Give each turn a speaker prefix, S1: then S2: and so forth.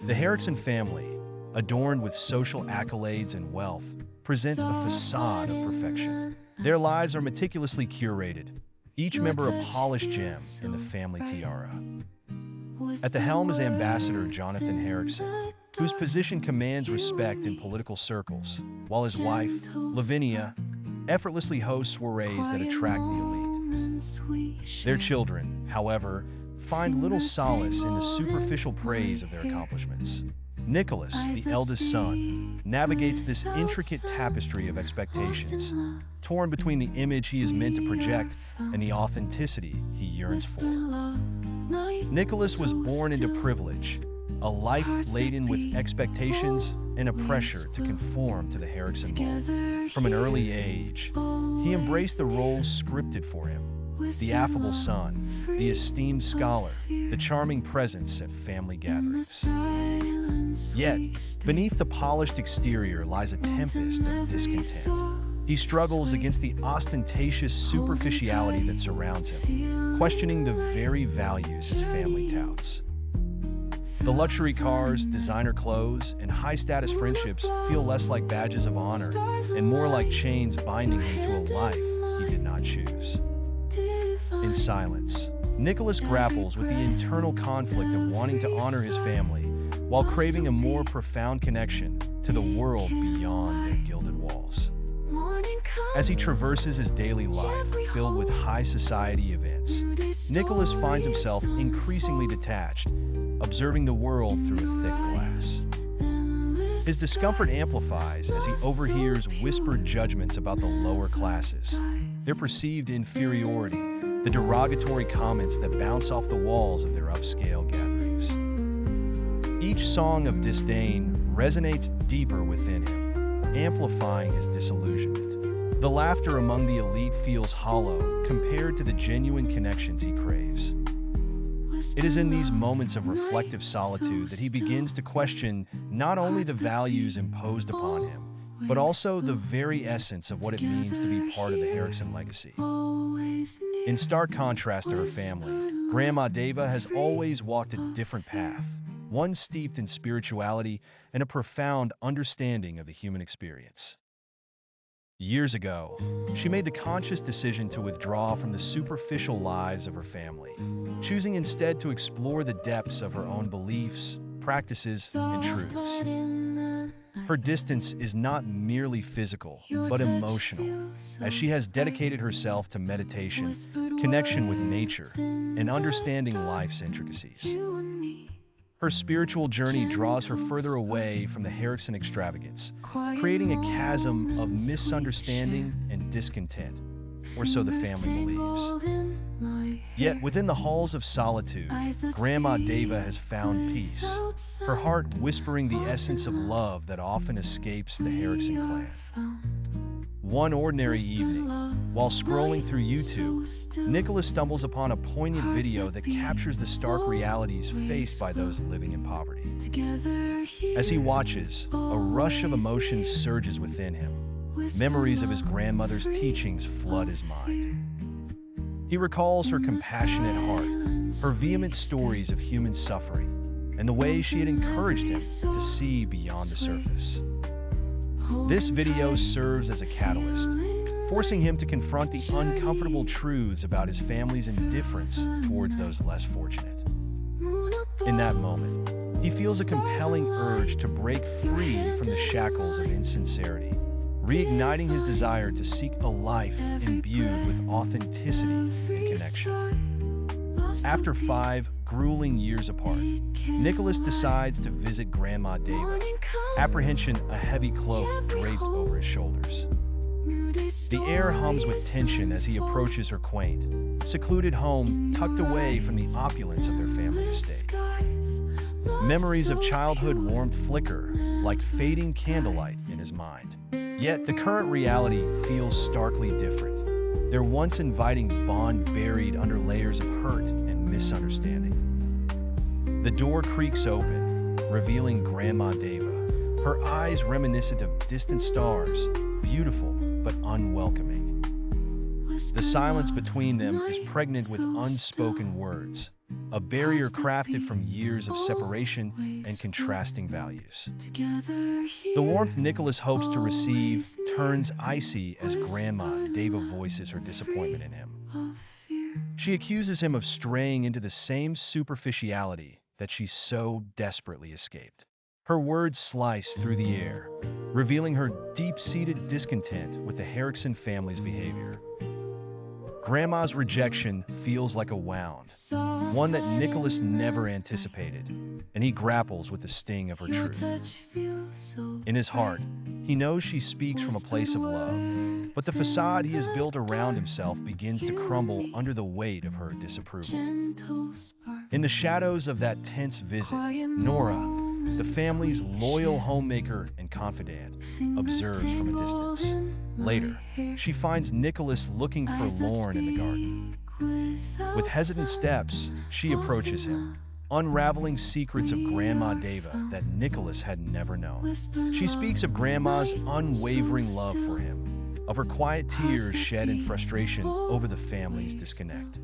S1: The Herrickson family, adorned with social accolades and wealth, presents a facade of perfection. Their lives are meticulously curated, each member a polished gem in the family tiara. At the helm is Ambassador Jonathan Herrickson, whose position commands respect in political circles, while his wife, Lavinia, effortlessly hosts soirees that attract the elite. Their children, however, find little solace in the superficial praise of their accomplishments. Nicholas, the eldest son, navigates this intricate tapestry of expectations, torn between the image he is meant to project and the authenticity he yearns for. Nicholas was born into privilege, a life laden with expectations and a pressure to conform to the Herrickson mold. From an early age, he embraced the roles scripted for him: the affable son, the esteemed scholar, the charming presence at family gatherings. Yet, beneath the polished exterior lies a tempest of discontent. He struggles against the ostentatious superficiality that surrounds him, questioning the very values his family touts. The luxury cars, designer clothes, and high-status friendships feel less like badges of honor and more like chains binding him to a life he did not choose. In silence, Nicholas grapples with the internal conflict of wanting to honor his family while craving a more profound connection to the world beyond their gilded walls. As he traverses his daily life filled with high society events, Nicholas finds himself increasingly detached, observing the world through a thick glass. His discomfort amplifies as he overhears whispered judgments about the lower classes, their perceived inferiority, the derogatory comments that bounce off the walls of their upscale gatherings. Each song of disdain resonates deeper within him, amplifying his disillusionment. The laughter among the elite feels hollow compared to the genuine connections he craves. It is in these moments of reflective solitude that he begins to question not only the values imposed upon him, but also the very essence of what it means to be part of the Herrickson legacy. In stark contrast to her family, Grandma Deva has always walked a different path, one steeped in spirituality and a profound understanding of the human experience. Years ago, she made the conscious decision to withdraw from the superficial lives of her family, choosing instead to explore the depths of her own beliefs, practices, and truths. Her distance is not merely physical, but emotional, as she has dedicated herself to meditation, connection with nature, and understanding life's intricacies. Her spiritual journey draws her further away from the Herrickson extravagance, creating a chasm of misunderstanding and discontent, or so the family believes. Yet within the halls of solitude, Grandma Deva has found peace, her heart whispering the essence of love that often escapes the Herrickson clan. One ordinary evening, while scrolling through YouTube, Nicholas stumbles upon a poignant video that captures the stark realities faced by those living in poverty. As he watches, a rush of emotions surges within him. Memories of his grandmother's teachings flood his mind. He recalls her compassionate heart, her vehement stories of human suffering, and the way she had encouraged him to see beyond the surface. This video serves as a catalyst, forcing him to confront the uncomfortable truths about his family's indifference towards those less fortunate. In that moment, he feels a compelling urge to break free from the shackles of insincerity, reigniting his desire to seek a life imbued with authenticity and connection. After 5 grueling years apart, Nicholas decides to visit Grandma Deva, apprehension a heavy cloak draped over his shoulders. The air hums with tension as he approaches her quaint, secluded home tucked away from the opulence of their family estate. Memories of childhood warmth flicker like fading candlelight in his mind. Yet the current reality feels starkly different. Their once inviting bond buried under layers of hurt and misunderstanding. The door creaks open, revealing Grandma Deva, her eyes reminiscent of distant stars, beautiful but unwelcoming. The silence between them is pregnant with unspoken words, a barrier crafted from years of separation and contrasting values. The warmth Nicholas hopes to receive turns icy as Grandma Deva voices her disappointment in him. She accuses him of straying into the same superficiality that she so desperately escaped. Her words slice through the air, revealing her deep-seated discontent with the Herrickson family's behavior. Grandma's rejection feels like a wound, one that Nicholas never anticipated, and he grapples with the sting of her truth. In his heart, he knows she speaks from a place of love, but the facade he has built around himself begins to crumble under the weight of her disapproval. In the shadows of that tense visit, Nora, the family's loyal homemaker and confidant, observes from a distance. Later, she finds Nicholas looking forlorn in the garden. With hesitant steps, she approaches him, unraveling secrets of Grandma Deva that Nicholas had never known. She speaks of Grandma's unwavering love for him, of her quiet tears shed in frustration over the family's disconnect.